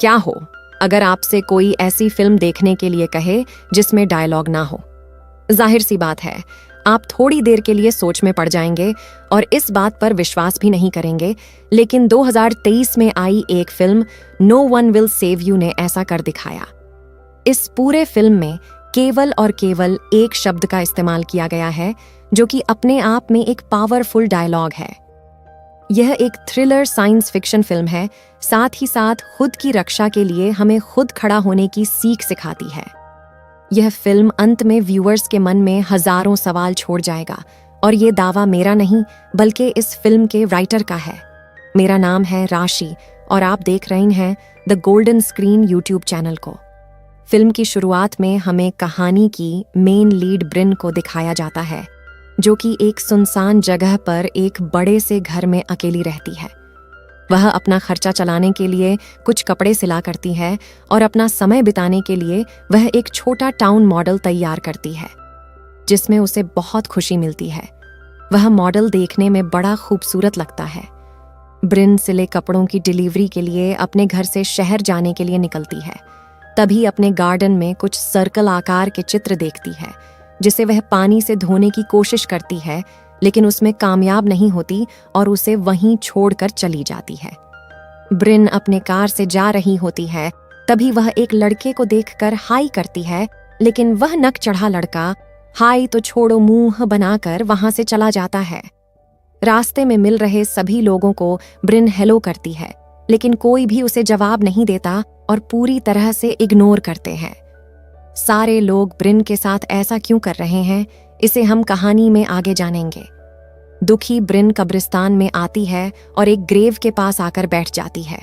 क्या हो अगर आपसे कोई ऐसी फिल्म देखने के लिए कहे जिसमें डायलॉग ना हो? जाहिर सी बात है, आप थोड़ी देर के लिए सोच में पड़ जाएंगे और इस बात पर विश्वास भी नहीं करेंगे, लेकिन 2023 में आई एक film No One Will Save You ने ऐसा कर दिखाया। इस पूरे फिल्म में केवल और केवल एक शब्द का इस्तेमाल किया गया है, जो कि अपने आप में एक पावरफुल डायलॉग है। यह एक थ्रिलर साइंस फिक्शन फिल्म है, साथ ही साथ खुद की रक्षा के लिए हमें खुद खड़ा होने की सीख सिखाती है। यह फिल्म अंत में व्यूअर्स के मन में हजारों सवाल छोड़ जाएगा, और ये दावा मेरा नहीं बल्कि इस फिल्म के राइटर का है। मेरा नाम है राशि और आप देख रहे हैं the golden screen YouTube channel को। फिल्म की शुरुआत में हमें कहानी की मेन लीड ब्रिन को दिखाया जाता है, जो कि एक सुनसान जगह पर एक बड़े से घर में अकेली रहती है। वह अपना खर्चा चलाने के लिए कुछ कपड़े सिला करती है और अपना समय बिताने के लिए वह एक छोटा टाउन मॉडल तैयार करती है, जिसमें उसे बहुत खुशी मिलती है। वह मॉडल देखने में बड़ा खूबसूरत लगता है। ब्रिन सिले कपड़ों की डिलीवरी के लिए अपने घर से शहर जाने के लिए निकलती है। तभी अपने गार्डन में कुछ सर्कल आकार के चित्र देखती है, जिसे वह पानी से धोने की कोशिश करती है, लेकिन उसमें कामयाब नहीं होती और उसे वहीं छोड़कर चली जाती है। ब्रिन अपने कार से जा रही होती है, तभी वह एक लड़के को देखकर हाई करती है, लेकिन वह नक चढ़ा लड़का हाई तो छोड़ो मुंह बनाकर वहां से चला जाता है। रास्ते में मिल रहे सभी लोगों को ब्रिन हेलो करती है, लेकिन कोई भी उसे जवाब नहीं देता और पूरी तरह से इग्नोर करते हैं। सारे लोग ब्रिन के साथ ऐसा क्यों कर रहे हैं, इसे हम कहानी में आगे जानेंगे। दुखी ब्रिन कब्रिस्तान में आती है और एक ग्रेव के पास आकर बैठ जाती है,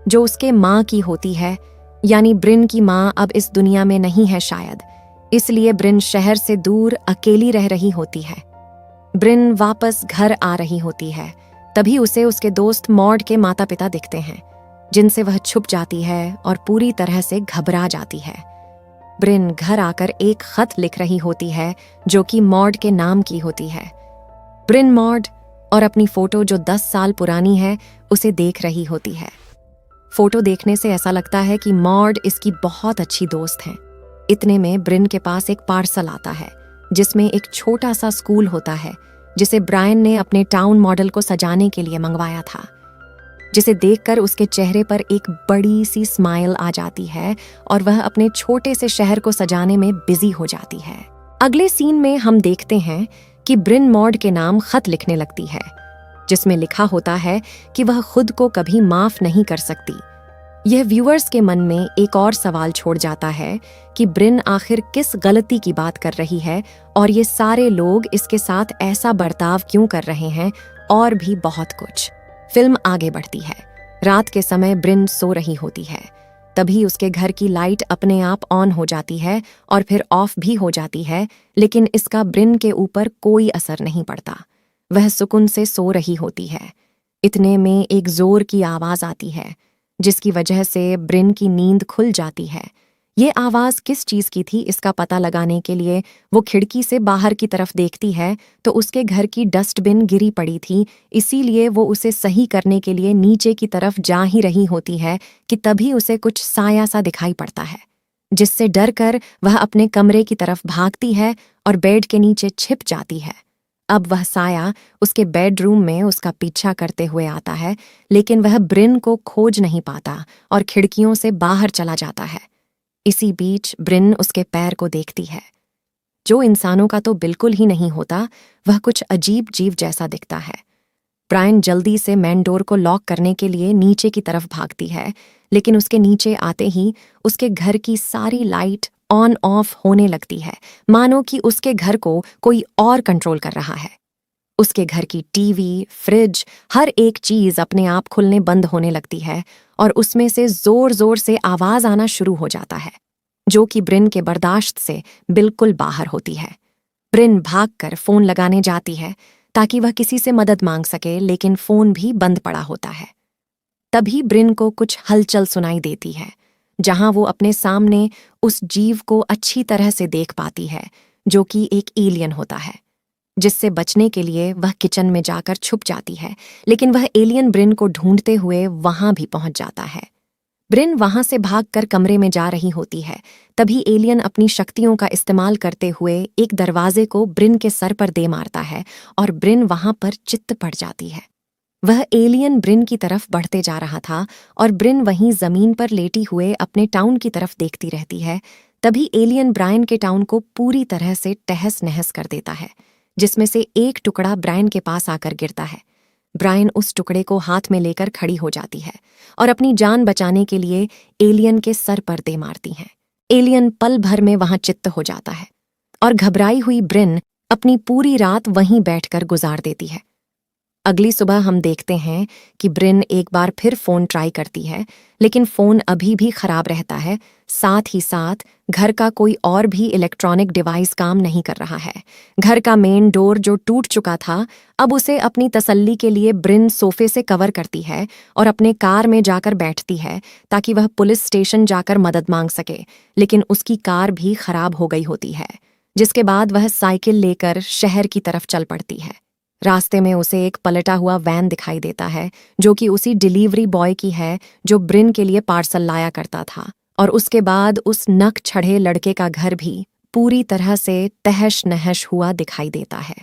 जो उसके माँ की होती है, यानी ब्रिन की माँ अब इस दुनिया में नहीं है शायद, इसलिए ब्रिन शहर से दूर अकेली रह रही होती है। ब्रिन वापस घर आ रही होती है, तभी उसे उसके दोस्त मॉड के माता पिता दिखते हैं, जिनसे वह छुप जाती है और पूरी तरह से घबरा जाती है। ब्रिन घर आकर एक खत लिख रही होती है, जो कि मॉड के नाम की होती है। ब्रिन मॉड और अपनी फोटो जो 10 साल पुरानी है उसे देख रही होती है। फोटो देखने से ऐसा लगता है कि मॉड इसकी बहुत अच्छी दोस्त है। इतने में ब्रिन के पास एक पार्सल आता है, जिसमें एक छोटा सा स्कूल होता है, जिसे ब्रायन ने अपने टाउन मॉडल को सजाने के लिए मंगवाया था, जिसे देखकर उसके चेहरे पर एक बड़ी सी स्माइल आ जाती है और वह अपने छोटे से शहर को सजाने में बिजी हो जाती है। अगले सीन में हम देखते हैं कि ब्रिन मॉड के नाम खत लिखने लगती है, जिसमें लिखा होता है कि वह खुद को कभी माफ नहीं कर सकती। यह व्यूअर्स के मन में एक और सवाल छोड़ जाता है कि ब्रिन आखिर किस गलती की बात कर रही है और ये सारे लोग इसके साथ ऐसा बर्ताव क्यों कर रहे हैं, और भी बहुत कुछ। फिल्म आगे बढ़ती है। रात के समय ब्रिन सो रही होती है, तभी उसके घर की लाइट अपने आप ऑन हो जाती है और फिर ऑफ भी हो जाती है, लेकिन इसका ब्रिन के ऊपर कोई असर नहीं पड़ता। वह सुकून से सो रही होती है। इतने में एक जोर की आवाज आती है, जिसकी वजह से ब्रिन की नींद खुल जाती है। ये आवाज किस चीज की थी, इसका पता लगाने के लिए वो खिड़की से बाहर की तरफ देखती है, तो उसके घर की डस्टबिन गिरी पड़ी थी, इसीलिए वो उसे सही करने के लिए नीचे की तरफ जा ही रही होती है कि तभी उसे कुछ साया सा दिखाई पड़ता है, जिससे डर कर वह अपने कमरे की तरफ भागती है और बेड के नीचे छिप जाती है। अब वह साया उसके बेडरूम में उसका पीछा करते हुए आता है, लेकिन वह ब्रिन को खोज नहीं पाता और खिड़कियों से बाहर चला जाता है। इसी बीच ब्रिन उसके पैर को देखती है, जो इंसानों का तो बिल्कुल ही नहीं होता, वह कुछ अजीब जीव जैसा दिखता है। ब्रायन जल्दी से मेन डोर को लॉक करने के लिए नीचे की तरफ भागती है, लेकिन उसके नीचे आते ही उसके घर की सारी लाइट ऑन ऑफ होने लगती है, मानो कि उसके घर को कोई और कंट्रोल कर रहा है। उसके घर की टीवी, फ्रिज, हर एक चीज अपने आप खुलने बंद होने लगती है और उसमें से जोर जोर से आवाज आना शुरू हो जाता है, जो कि ब्रिन के बर्दाश्त से बिल्कुल बाहर होती है। ब्रिन भागकर फोन लगाने जाती है ताकि वह किसी से मदद मांग सके, लेकिन फोन भी बंद पड़ा होता है। तभी ब्रिन को कुछ हलचल सुनाई देती है, जहां वो अपने सामने उस जीव को अच्छी तरह से देख पाती है, जो कि एक एलियन होता है। जिससे बचने के लिए वह किचन में जाकर छुप जाती है, लेकिन वह एलियन ब्रिन को ढूंढते हुए वहां भी पहुंच जाता है। ब्रिन वहां से भागकर कमरे में जा रही होती है। तभी एलियन अपनी शक्तियों का इस्तेमाल करते हुए एक दरवाजे को ब्रिन के सर पर दे मारता है और ब्रिन वहां पर चित्त पड़ जाती है। वह एलियन ब्रिन की तरफ बढ़ते जा रहा था और ब्रिन वहीं जमीन पर लेटी हुए अपने टाउन की तरफ देखती रहती है। तभी एलियन ब्रायन के टाउन को पूरी तरह से तहस नहस कर देता है, जिसमें से एक टुकड़ा ब्रायन के पास आकर गिरता है। ब्रायन उस टुकड़े को हाथ में लेकर खड़ी हो जाती है और अपनी जान बचाने के लिए एलियन के सर पर दे मारती है। एलियन पल भर में वहां चित्त हो जाता है और घबराई हुई ब्रिन अपनी पूरी रात वहीं बैठकर गुजार देती है। अगली सुबह हम देखते हैं कि ब्रिन एक बार फिर फोन ट्राई करती है, लेकिन फोन अभी भी खराब रहता है। साथ ही साथ घर का कोई और भी इलेक्ट्रॉनिक डिवाइस काम नहीं कर रहा है। घर का मेन डोर जो टूट चुका था, अब उसे अपनी तसल्ली के लिए ब्रिन सोफे से कवर करती है और अपने कार में जाकर बैठती है ताकि वह पुलिस स्टेशन जाकर मदद मांग सके। लेकिन उसकी कार भी खराब हो गई होती है, जिसके बाद वह साइकिल लेकर शहर की तरफ चल पड़ती है। रास्ते में उसे एक पलटा हुआ वैन दिखाई देता है, जो कि उसी डिलीवरी बॉय की है जो ब्रिन के लिए पार्सल लाया करता था। और उसके बाद उस नक चढ़े लड़के का घर भी पूरी तरह से तहश नहश हुआ दिखाई देता है,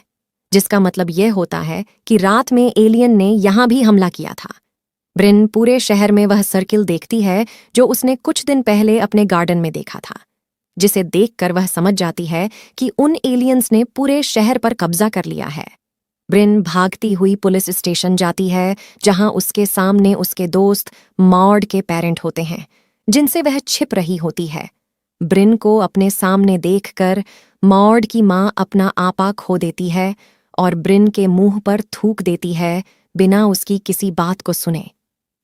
जिसका मतलब यह होता है कि रात में एलियन ने यहां भी हमला किया था। ब्रिन पूरे शहर में वह सर्किल देखती है जो उसने कुछ दिन पहले अपने गार्डन में देखा था, जिसे देखकर वह समझ जाती है कि उन एलियंस ने पूरे शहर पर कब्जा कर लिया है। ब्रिन भागती हुई पुलिस स्टेशन जाती है, जहां उसके सामने उसके दोस्त मॉड के पेरेंट होते हैं, जिनसे वह छिप रही होती है। ब्रिन को अपने सामने देखकर मॉड की मां अपना आपा खो देती है और ब्रिन के मुंह पर थूक देती है, बिना उसकी किसी बात को सुने।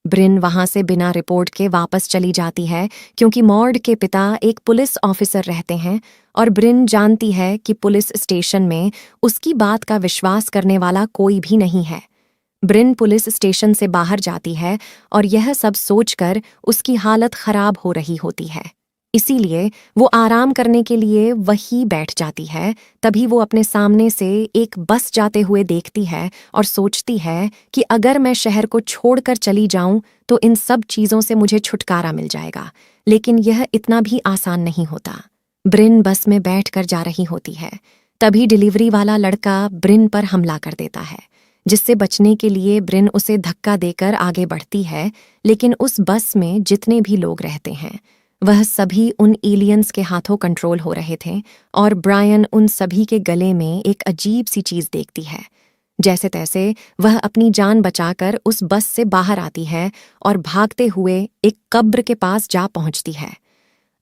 ब्रिन वहां से बिना रिपोर्ट के वापस चली जाती है, क्योंकि मॉड के पिता एक पुलिस ऑफिसर रहते हैं और ब्रिन जानती है कि पुलिस स्टेशन में उसकी बात का विश्वास करने वाला कोई भी नहीं है। ब्रिन पुलिस स्टेशन से बाहर जाती है और यह सब सोचकर उसकी हालत खराब हो रही होती है, इसीलिए वो आराम करने के लिए वहीं बैठ जाती है। तभी वो अपने सामने से एक बस जाते हुए देखती है और सोचती है कि अगर मैं शहर को छोड़कर चली जाऊं तो इन सब चीज़ों से मुझे छुटकारा मिल जाएगा। लेकिन यह इतना भी आसान नहीं होता। ब्रिन बस में बैठकर जा रही होती है, तभी डिलीवरी वाला लड़का ब्रिन पर हमला कर देता है, जिससे बचने के लिए ब्रिन उसे धक्का देकर आगे बढ़ती है। लेकिन उस बस में जितने भी लोग रहते हैं, वह सभी उन एलियंस के हाथों कंट्रोल हो रहे थे और ब्रायन उन सभी के गले में एक अजीब सी चीज देखती है। जैसे तैसे वह अपनी जान बचाकर उस बस से बाहर आती है और भागते हुए एक कब्र के पास जा पहुंचती है।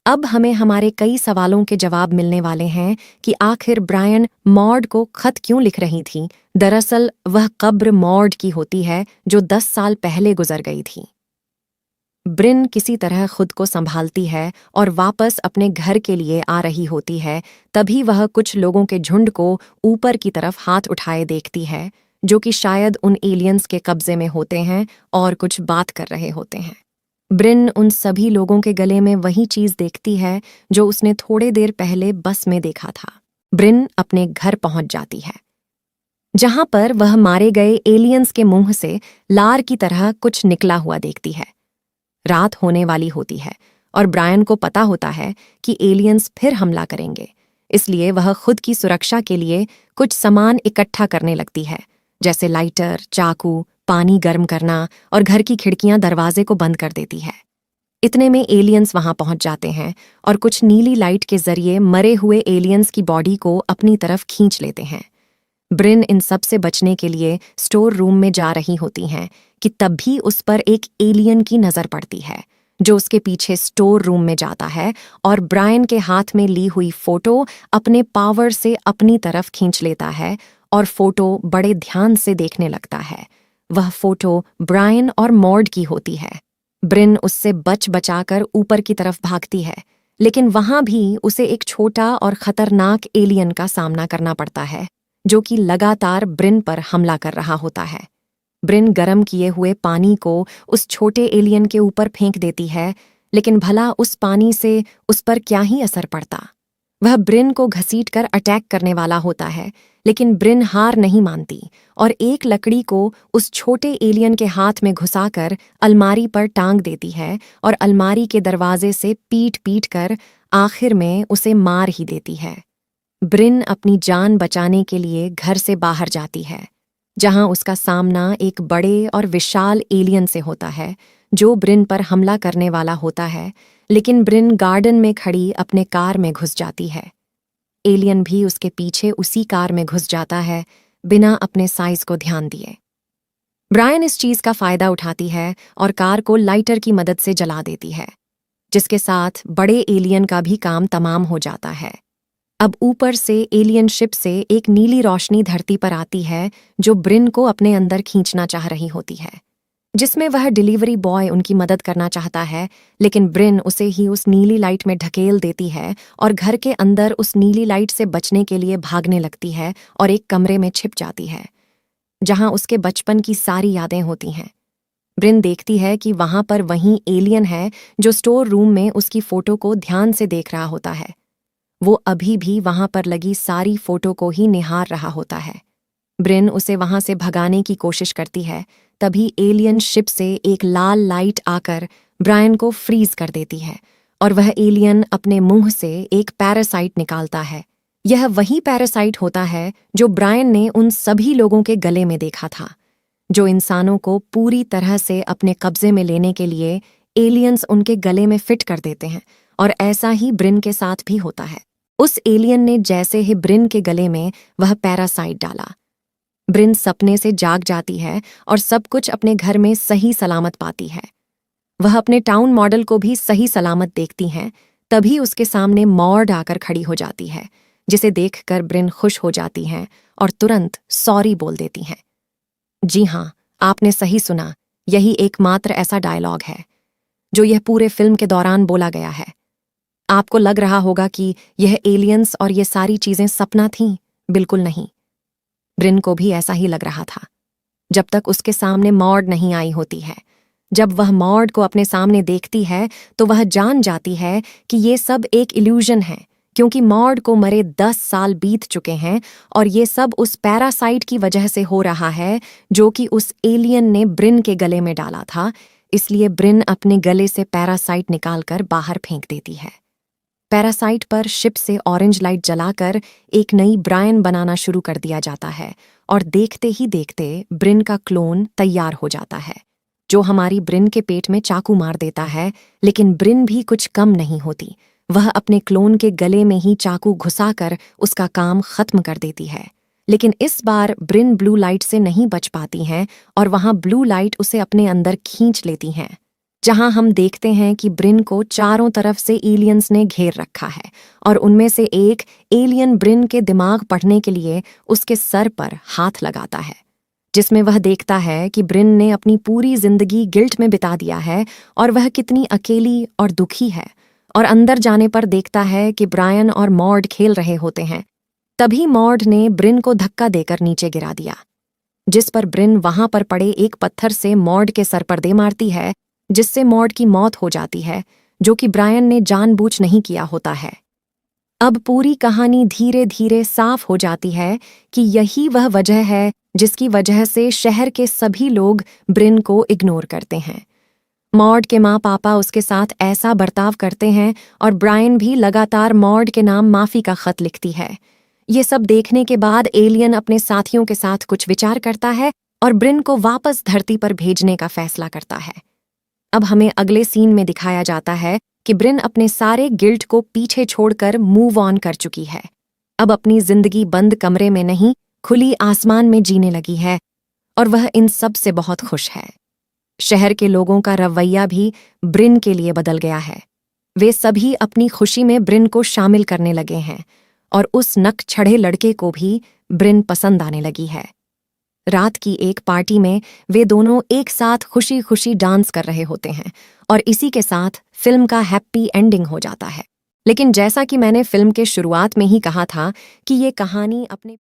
अब हमें हमारे कई सवालों के जवाब मिलने वाले हैं कि आखिर ब्रायन मॉड को खत क्यों लिख रही थी। दरअसल वह कब्र मॉड की होती है, जो 10 साल पहले गुजर गई थी। ब्रिन किसी तरह खुद को संभालती है और वापस अपने घर के लिए आ रही होती है। तभी वह कुछ लोगों के झुंड को ऊपर की तरफ हाथ उठाए देखती है, जो कि शायद उन एलियंस के कब्जे में होते हैं और कुछ बात कर रहे होते हैं। ब्रिन उन सभी लोगों के गले में वही चीज देखती है जो उसने थोड़े देर पहले बस में देखा था। ब्रिन अपने घर पहुंच जाती है, जहां पर वह मारे गए एलियंस के मुंह से लार की तरह कुछ निकला हुआ देखती है। रात होने वाली होती है और ब्रायन को पता होता है कि एलियंस फिर हमला करेंगे, इसलिए वह खुद की सुरक्षा के लिए कुछ सामान इकट्ठा करने लगती है, जैसे लाइटर, चाकू, पानी गर्म करना और घर की खिड़कियां दरवाजे को बंद कर देती है। इतने में एलियंस वहां पहुंच जाते हैं और कुछ नीली लाइट के जरिए मरे हुए एलियंस की बॉडी को अपनी तरफ खींच लेते हैं। ब्रिन इन सब से बचने के लिए स्टोर रूम में जा रही होती हैं कि तब भी उस पर एक एलियन की नजर पड़ती है, जो उसके पीछे स्टोर रूम में जाता है और ब्रायन के हाथ में ली हुई फोटो अपने पावर से अपनी तरफ खींच लेता है और फोटो बड़े ध्यान से देखने लगता है। वह फोटो ब्रायन और मॉड की होती है। ब्रिन उससे बच बचाकर ऊपर की तरफ भागती है, लेकिन वहां भी उसे एक छोटा और खतरनाक एलियन का सामना करना पड़ता है, जो कि लगातार ब्रिन पर हमला कर रहा होता है। ब्रिन गर्म किए हुए पानी को उस छोटे एलियन के ऊपर फेंक देती है, लेकिन भला उस पानी से उस पर क्या ही असर पड़ता। वह ब्रिन को घसीटकर अटैक करने वाला होता है, लेकिन ब्रिन हार नहीं मानती और एक लकड़ी को उस छोटे एलियन के हाथ में घुसाकर अलमारी पर टांग देती है और अलमारी के दरवाजे से पीट पीट कर आखिर में उसे मार ही देती है। ब्रिन अपनी जान बचाने के लिए घर से बाहर जाती है, जहां उसका सामना एक बड़े और विशाल एलियन से होता है जो ब्रिन पर हमला करने वाला होता है, लेकिन ब्रिन गार्डन में खड़ी अपने कार में घुस जाती है। एलियन भी उसके पीछे उसी कार में घुस जाता है, बिना अपने साइज को ध्यान दिए। ब्रायन इस चीज का फायदा उठाती है और कार को लाइटर की मदद से जला देती है, जिसके साथ बड़े एलियन का भी काम तमाम हो जाता है। अब ऊपर से एलियन शिप से एक नीली रोशनी धरती पर आती है जो ब्रिन को अपने अंदर खींचना चाह रही होती है, जिसमें वह डिलीवरी बॉय उनकी मदद करना चाहता है, लेकिन ब्रिन उसे ही उस नीली लाइट में ढकेल देती है और घर के अंदर उस नीली लाइट से बचने के लिए भागने लगती है और एक कमरे में छिप जाती है, जहां उसके बचपन की सारी यादें होती हैं। ब्रिन देखती है कि वहां पर वही एलियन है जो स्टोर रूम में उसकी फोटो को ध्यान से देख रहा होता है। वो अभी भी वहां पर लगी सारी फोटो को ही निहार रहा होता है। ब्रिन उसे वहां से भगाने की कोशिश करती है, तभी एलियन शिप से एक लाल लाइट आकर ब्रायन को फ्रीज कर देती है और वह एलियन अपने मुंह से एक पैरासाइट निकालता है। यह वही पैरासाइट होता है जो ब्रायन ने उन सभी लोगों के गले में देखा था, जो इंसानों को पूरी तरह से अपने कब्जे में लेने के लिए एलियंस उनके गले में फिट कर देते हैं, और ऐसा ही ब्रिन के साथ भी होता है। उस एलियन ने जैसे ही ब्रिन के गले में वह पैरासाइट डाला, ब्रिन सपने से जाग जाती है और सब कुछ अपने घर में सही सलामत पाती है। वह अपने टाउन मॉडल को भी सही सलामत देखती हैं, तभी उसके सामने मॉड आकर खड़ी हो जाती है, जिसे देखकर ब्रिन खुश हो जाती हैं और तुरंत सॉरी बोल देती हैं। जी हाँ, आपने सही सुना, यही एकमात्र ऐसा डायलॉग है जो यह पूरे फिल्म के दौरान बोला गया है। आपको लग रहा होगा कि यह एलियंस और ये सारी चीजें सपना थीं। बिल्कुल नहीं, ब्रिन को भी ऐसा ही लग रहा था, जब तक उसके सामने मॉड नहीं आई होती है। जब वह मॉड को अपने सामने देखती है तो वह जान जाती है कि ये सब एक इल्यूजन है, क्योंकि मॉड को मरे 10 साल बीत चुके हैं और ये सब उस पैरासाइट की वजह से हो रहा है जो कि उस एलियन ने ब्रिन के गले में डाला था। इसलिए ब्रिन अपने गले से पैरासाइट निकालकर बाहर फेंक देती है। पैरासाइट पर शिप से ऑरेंज लाइट जलाकर एक नई ब्रायन बनाना शुरू कर दिया जाता है और देखते ही देखते ब्रिन का क्लोन तैयार हो जाता है, जो हमारी ब्रिन के पेट में चाकू मार देता है। लेकिन ब्रिन भी कुछ कम नहीं होती, वह अपने क्लोन के गले में ही चाकू घुसाकर उसका काम खत्म कर देती है। लेकिन इस बार ब्रिन ब्लू लाइट से नहीं बच पाती हैं और वहां ब्लू लाइट उसे अपने अंदर खींच लेती हैं, जहां हम देखते हैं कि ब्रिन को चारों तरफ से एलियंस ने घेर रखा है और उनमें से एक एलियन ब्रिन के दिमाग पढ़ने के लिए उसके सर पर हाथ लगाता है, जिसमें वह देखता है कि ब्रिन ने अपनी पूरी जिंदगी गिल्ट में बिता दिया है और वह कितनी अकेली और दुखी है। और अंदर जाने पर देखता है कि ब्रायन और मॉड खेल रहे होते हैं। तभी मॉड ने ब्रिन को धक्का देकर नीचे गिरा दिया, जिस पर ब्रिन वहां पर पड़े एक पत्थर से मॉड के सर पर दे मारती है, जिससे मॉड की मौत हो जाती है, जो कि ब्रायन ने जानबूझ नहीं किया होता है। अब पूरी कहानी धीरे धीरे साफ हो जाती है कि यही वह वजह है जिसकी वजह से शहर के सभी लोग ब्रिन को इग्नोर करते हैं। मॉड के माँ पापा उसके साथ ऐसा बर्ताव करते हैं और ब्रायन भी लगातार मॉड के नाम माफी का खत लिखती है। ये सब देखने के बाद एलियन अपने साथियों के साथ कुछ विचार करता है और ब्रिन को वापस धरती पर भेजने का फैसला करता है। अब हमें अगले सीन में दिखाया जाता है कि ब्रिन अपने सारे गिल्ट को पीछे छोड़कर मूव ऑन कर चुकी है। अब अपनी जिंदगी बंद कमरे में नहीं, खुली आसमान में जीने लगी है और वह इन सब से बहुत खुश है। शहर के लोगों का रवैया भी ब्रिन के लिए बदल गया है। वे सभी अपनी खुशी में ब्रिन को शामिल करने लगे हैं और उस नक चढ़े लड़के को भी ब्रिन पसंद आने लगी है। रात की एक पार्टी में वे दोनों एक साथ खुशी खुशी डांस कर रहे होते हैं और इसी के साथ फिल्म का हैप्पी एंडिंग हो जाता है। लेकिन जैसा कि मैंने फिल्म के शुरुआत में ही कहा था कि ये कहानी अपने